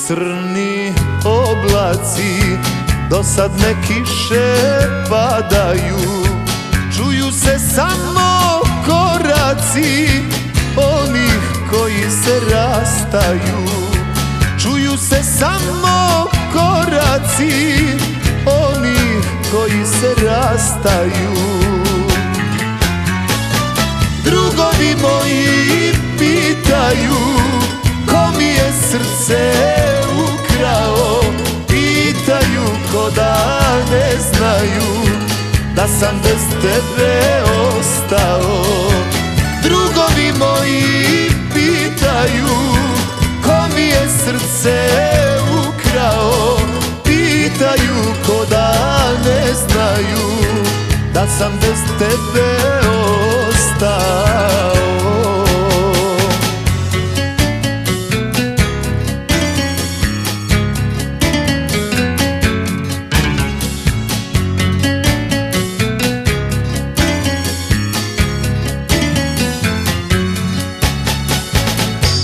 crni oblaci, dosadne kiše padaju. Čuju se samo koraci onih koji se rastaju. Čuju se samo koraci onih koji se rastaju. Drugovi moji pitaju ko mi je srce ukrao. Pitaju ko da ne znaju da sam bez tebe ostao. Drugovi moji pitaju ko mi je srce ukrao. Pitaju ko da ne znaju da sam bez tebe ostao.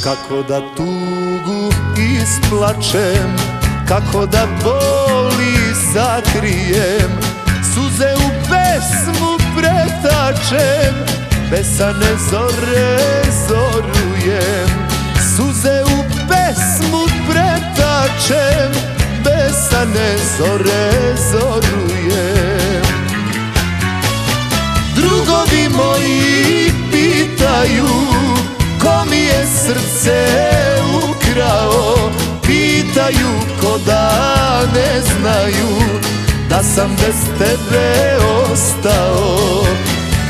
Kako da tugu isplačem, kako da boli sakrijem. Suze u pesmu pretačem, besane zore zorujem. Suze u pesmu pretačem, besane zore zorujem. Drugovi moji pitaju ko mi je srce ukrao. Pitaju ko da ne znaju da sam bez tebe ostao.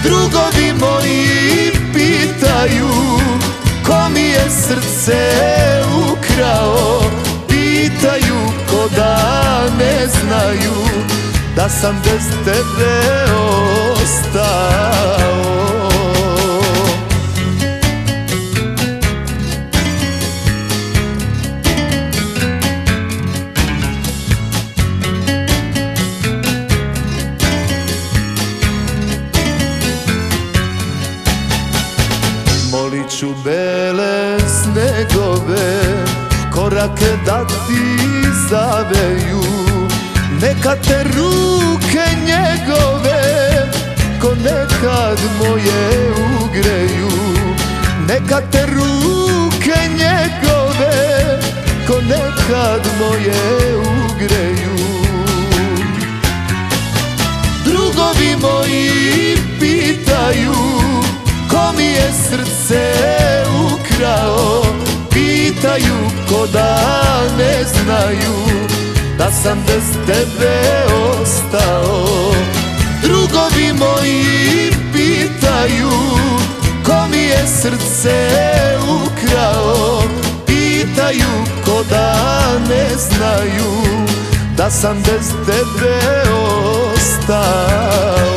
Drugovi moji pitaju ko mi je srce ukrao. Pitaju ko da ne znaju da sam bez tebe ostao. Molit ću bele snegove, korake da ti zaveju. Neka te ruke njegove ko nekad moje ugreju. Neka te ruke njegove ko nekad moje ugreju. Drugovi moji pitaju ko mi je srce ukrao. Pitaju ko da ne znaju da sam bez tebe ostao. Drugovi moji pitaju ko mi je srce ukrao. Pitaju ko da ne znaju da sam bez tebe ostao.